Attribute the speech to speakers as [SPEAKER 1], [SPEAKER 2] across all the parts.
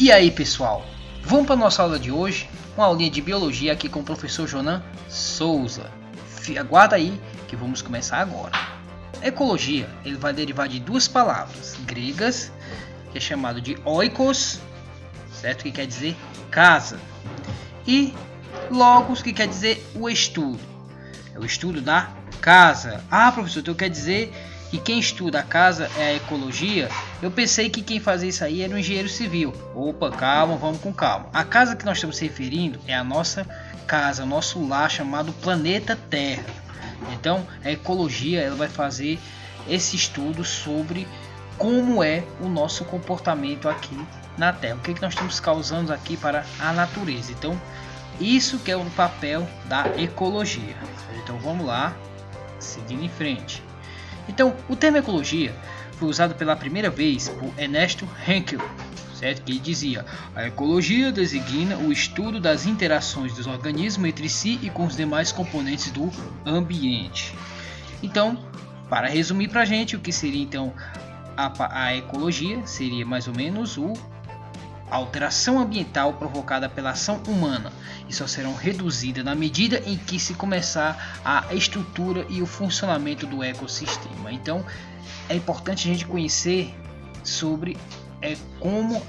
[SPEAKER 1] E aí pessoal, vamos para a nossa aula de hoje, uma aulinha de biologia aqui com o professor Jonan Souza. Aguarda aí que vamos começar agora. Ecologia, ele vai derivar de duas palavras gregas, que é chamado de oikos, certo? Que quer dizer casa, e logos, que quer dizer o estudo. É o estudo da casa. Ah, professor, então quer dizer que quem estuda a casa é a ecologia? Eu pensei que quem fazia isso aí era um engenheiro civil. Opa, calma, vamos com calma. A casa que nós estamos se referindo é a nossa casa, o nosso lar chamado planeta Terra. Então, a ecologia ela vai fazer esse estudo sobre como é o nosso comportamento aqui na Terra. O que nós estamos causando aqui para a natureza. Então, isso que é o papel da ecologia. Então, vamos lá, seguindo em frente. Então, o termo ecologia foi usado pela primeira vez por Ernesto Henkel, certo? Que dizia: a ecologia designa o estudo das interações dos organismos entre si e com os demais componentes do ambiente. Então, para resumir para a gente, o que seria então a ecologia seria mais ou menos a alteração ambiental provocada pela ação humana e só serão reduzidas na medida em que se começar a estrutura e o funcionamento do ecossistema. Então é importante a gente conhecer sobre como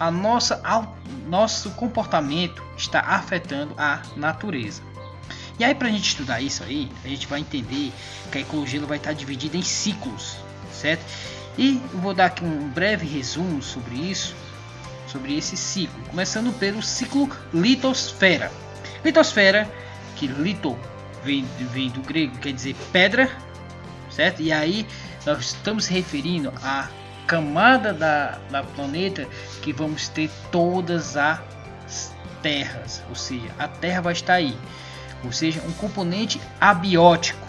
[SPEAKER 1] nosso comportamento está afetando a natureza. E aí, para a gente estudar isso aí, a gente vai entender que a ecologia vai estar dividida em ciclos, certo? E eu vou dar aqui um breve resumo sobre isso, sobre esse ciclo, começando pelo ciclo litosfera. Litosfera, que lito vem do grego, quer dizer pedra, certo? E aí nós estamos se referindo à camada da planeta que vamos ter todas as terras, ou seja, a Terra vai estar aí, ou seja, um componente abiótico,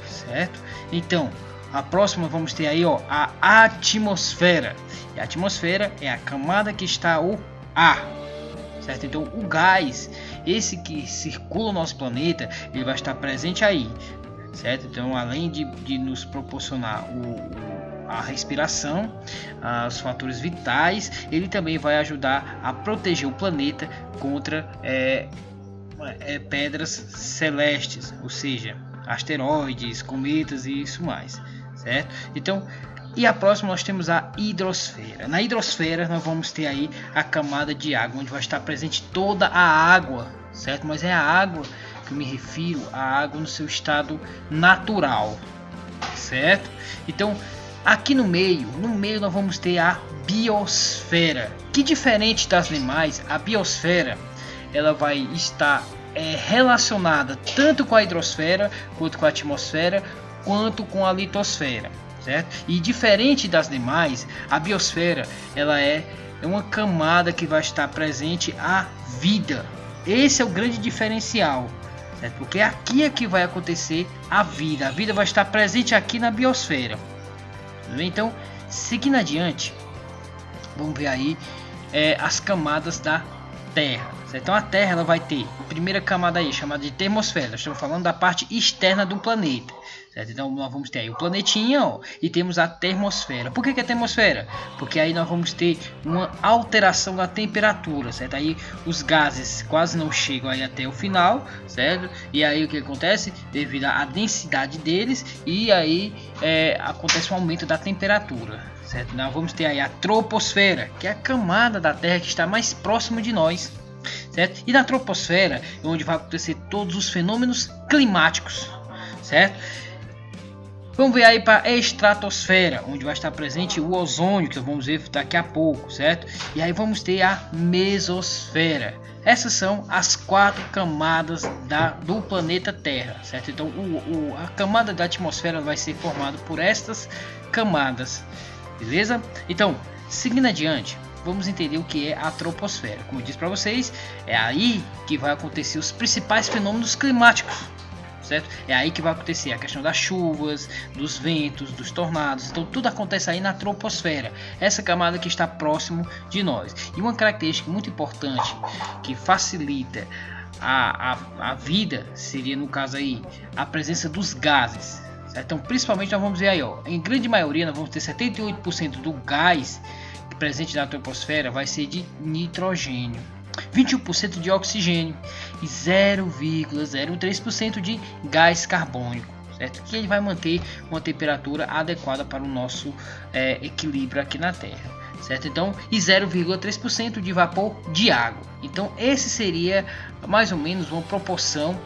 [SPEAKER 1] certo? Então, a próxima vamos ter aí a atmosfera. E a atmosfera é a camada que está o ar, certo? Então o gás, esse que circula o nosso planeta, ele vai estar presente aí, certo? Então além de nos proporcionar a respiração, os fatores vitais, ele também vai ajudar a proteger o planeta contra pedras celestes, ou seja, asteroides, cometas e isso mais, certo? Então, e a próxima nós temos a hidrosfera. Na hidrosfera nós vamos ter aí a camada de água, onde vai estar presente toda a água, certo? Mas é a água que eu me refiro, a água no seu estado natural, certo? Então, aqui no meio nós vamos ter a biosfera, que diferente das demais, a biosfera ela vai estar relacionada tanto com a hidrosfera, quanto com a atmosfera, quanto com a litosfera, certo? E diferente das demais, a biosfera ela é uma camada que vai estar presente a vida. Esse é o grande diferencial, certo? Porque aqui é que vai acontecer a vida vai estar presente aqui na biosfera. Então, seguindo adiante, vamos ver aí as camadas da Terra. Então a Terra ela vai ter a primeira camada aí chamada de termosfera. Estamos falando da parte externa do planeta, certo? Então nós vamos ter aí o planetinha, e temos a termosfera. Por que a termosfera? Porque aí nós vamos ter uma alteração da temperatura, certo? Aí os gases quase não chegam aí até o final, certo? E aí o que acontece? Devido à densidade deles, e aí acontece um aumento da temperatura, certo? Nós vamos ter aí a troposfera, que é a camada da Terra que está mais próximo de nós, certo? E na troposfera é onde vai acontecer todos os fenômenos climáticos, certo? Vamos ver aí para a estratosfera, onde vai estar presente o ozônio, que vamos ver daqui a pouco, certo? E aí vamos ter a mesosfera. Essas são as 4 camadas do planeta Terra, certo? Então a camada da atmosfera vai ser formada por estas camadas, beleza? Então, seguindo adiante, vamos entender o que é a troposfera. Como eu disse para vocês, é aí que vai acontecer os principais fenômenos climáticos, certo? É aí que vai acontecer a questão das chuvas, dos ventos, dos tornados. Então tudo acontece aí na troposfera, essa camada que está próximo de nós. E uma característica muito importante que facilita a vida seria, no caso aí, a presença dos gases, certo? Então principalmente nós vamos ver aí, em grande maioria nós vamos ter 78% do gás presente na troposfera vai ser de nitrogênio, 21% de oxigênio e 0,03% de gás carbônico, certo? Que ele vai manter uma temperatura adequada para o nosso equilíbrio aqui na Terra, certo? Então, e 0,3% de vapor de água. Então, esse seria mais ou menos uma proporção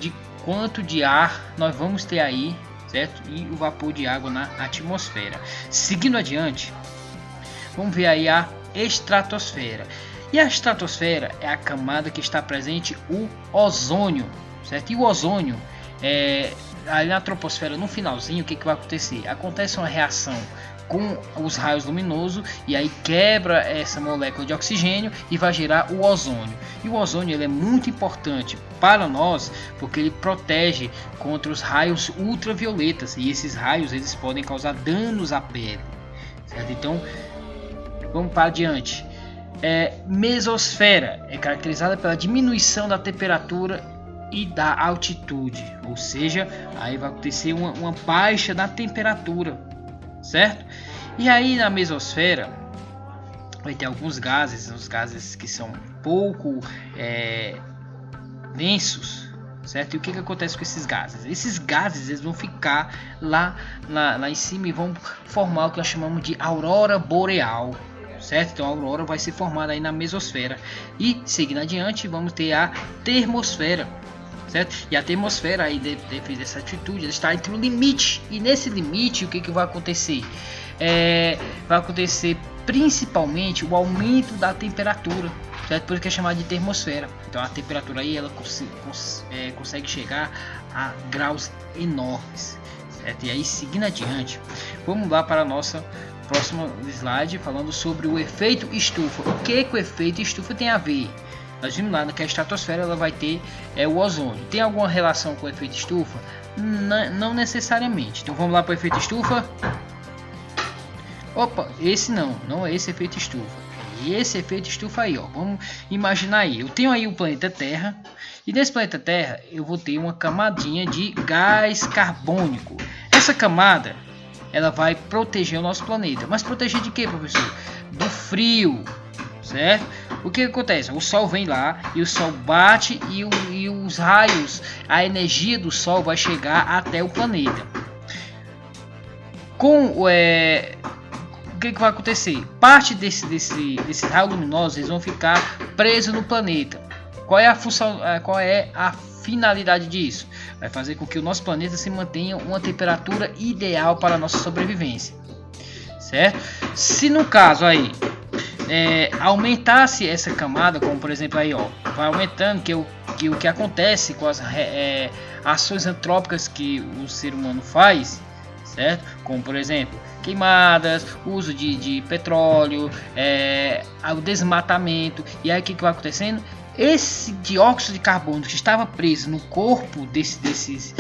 [SPEAKER 1] de quanto de ar nós vamos ter aí, certo? E o vapor de água na atmosfera. Seguindo adiante, vamos ver aí a estratosfera. E a estratosfera é a camada que está presente o ozônio, certo? E o ozônio, aí na troposfera, no finalzinho, o que vai acontecer? Acontece uma reação com os raios luminosos e aí quebra essa molécula de oxigênio e vai gerar o ozônio. E o ozônio ele é muito importante para nós porque ele protege contra os raios ultravioletas e esses raios eles podem causar danos à pele, certo? Então, vamos para adiante. Mesosfera é caracterizada pela diminuição da temperatura e da altitude, ou seja, aí vai acontecer uma baixa na temperatura, certo? E aí na mesosfera vai ter alguns gases, os gases que são pouco densos, certo? E o que acontece com esses gases? Esses gases eles vão ficar lá em cima e vão formar o que nós chamamos de aurora boreal, certo? Então a aurora vai ser formada aí na mesosfera. E seguindo adiante vamos ter a termosfera, certo? E a termosfera aí devido dessa altitude ela está entre o limite. E nesse limite o que vai acontecer? Vai acontecer principalmente o aumento da temperatura, certo? Por isso que é chamado de termosfera. Então a temperatura aí ela consegue chegar a graus enormes, certo? E aí seguindo adiante vamos lá para a nossa próximo slide falando sobre o efeito estufa. O que o efeito estufa tem a ver? Nós vimos lá que a estratosfera ela vai ter o ozônio. Tem alguma relação com o efeito estufa? Não necessariamente. Então vamos lá para o efeito estufa. Opa, esse não é esse efeito estufa. E esse efeito estufa aí, ó. Vamos imaginar aí. Eu tenho aí o planeta Terra e nesse planeta Terra eu vou ter uma camadinha de gás carbônico. Essa camada ela vai proteger o nosso planeta. Mas proteger de quê, professor? Do frio, certo? O que acontece? O Sol vem lá e o Sol bate e os raios, a energia do Sol vai chegar até o planeta. O que vai acontecer? Parte desses raios luminosos eles vão ficar presos no planeta. Qual é a função? Qual é a finalidade disso? Vai fazer com que o nosso planeta se mantenha uma temperatura ideal para a nossa sobrevivência, certo? Se no caso aí aumentasse essa camada, como por exemplo aí, ó, vai aumentando o que acontece com as ações antrópicas que o ser humano faz, certo? Como por exemplo queimadas, uso de petróleo, o desmatamento, e aí o que vai acontecendo? Esse dióxido de carbono que estava preso no corpo desse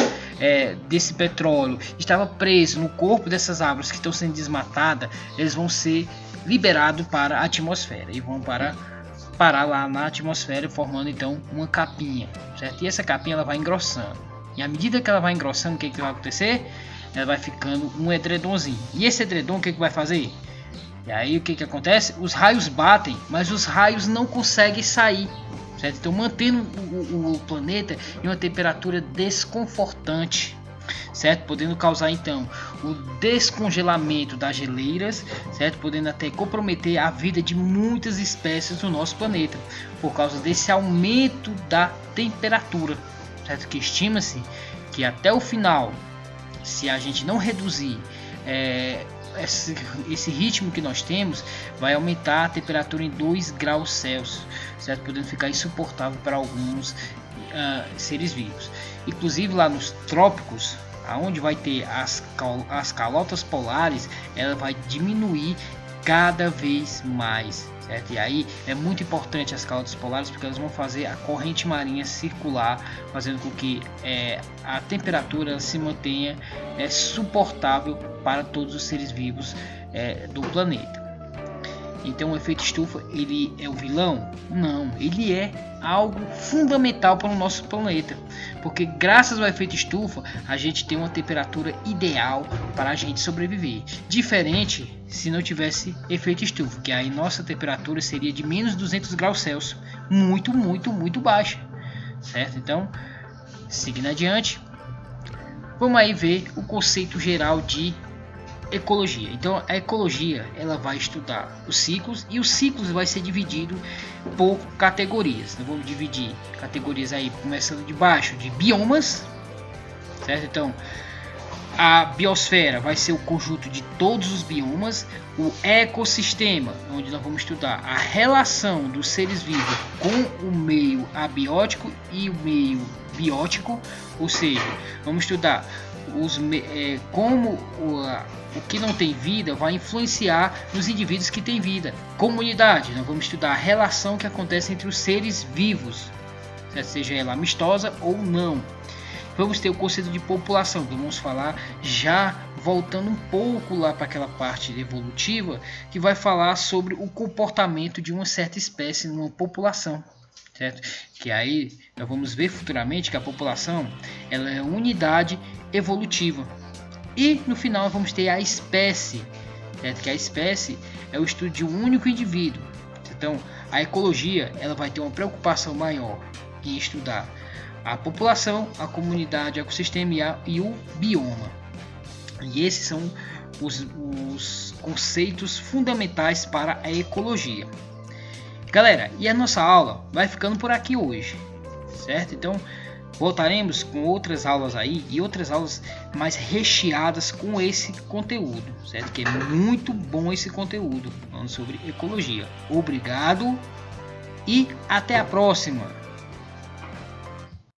[SPEAKER 1] petróleo, estava preso no corpo dessas árvores que estão sendo desmatadas, eles vão ser liberados para a atmosfera e vão parar lá na atmosfera, formando então uma capinha, certo? E essa capinha ela vai engrossando. E à medida que ela vai engrossando, o que vai acontecer? Ela vai ficando um edredomzinho. E esse edredom o que vai fazer? E aí o que acontece? Os raios batem, mas os raios não conseguem sair, certo? Então mantendo o planeta em uma temperatura desconfortante, certo? Podendo causar então o descongelamento das geleiras, certo? Podendo até comprometer a vida de muitas espécies do nosso planeta por causa desse aumento da temperatura, certo? Que estima-se que até o final, se a gente não reduzir esse ritmo que nós temos, vai aumentar a temperatura em 2 graus Celsius, certo? Podendo ficar insuportável para alguns seres vivos. Inclusive lá nos trópicos, aonde vai ter as calotas polares, ela vai diminuir cada vez mais, certo? E aí é muito importante as calotas polares porque elas vão fazer a corrente marinha circular, fazendo com que a temperatura se mantenha suportável para todos os seres vivos do planeta. Então o efeito estufa ele é o vilão? Não, ele é algo fundamental para o nosso planeta, porque graças ao efeito estufa a gente tem uma temperatura ideal para a gente sobreviver, diferente se não tivesse efeito estufa, que aí nossa temperatura seria de menos 200 graus Celsius, muito baixa, certo? Então, seguindo adiante, vamos aí ver o conceito geral de ecologia. Então a ecologia ela vai estudar os ciclos, e os ciclos vai ser dividido por categorias. Então vamos dividir categorias aí, começando de baixo, de biomas, certo? Então a biosfera vai ser o conjunto de todos os biomas. O ecossistema, onde nós vamos estudar a relação dos seres vivos com o meio abiótico e o meio biótico, ou seja, vamos estudar como o que não tem vida vai influenciar nos indivíduos que têm vida. Comunidade, nós vamos estudar a relação que acontece entre os seres vivos, seja ela amistosa ou não. Vamos ter o conceito de população, que vamos falar já voltando um pouco lá para aquela parte evolutiva, que vai falar sobre o comportamento de uma certa espécie numa população, certo? Que aí nós vamos ver futuramente que a população ela é uma unidade evolutiva. E no final vamos ter a espécie, certo? Que a espécie é o estudo de um único indivíduo. Então a ecologia ela vai ter uma preocupação maior em estudar a população, a comunidade, o ecossistema e o bioma. E esses são os conceitos fundamentais para a ecologia. Galera, e a nossa aula vai ficando por aqui hoje, certo? Então voltaremos com outras aulas aí, e outras aulas mais recheadas com esse conteúdo, certo? Que é muito bom esse conteúdo falando sobre ecologia. Obrigado e até a próxima!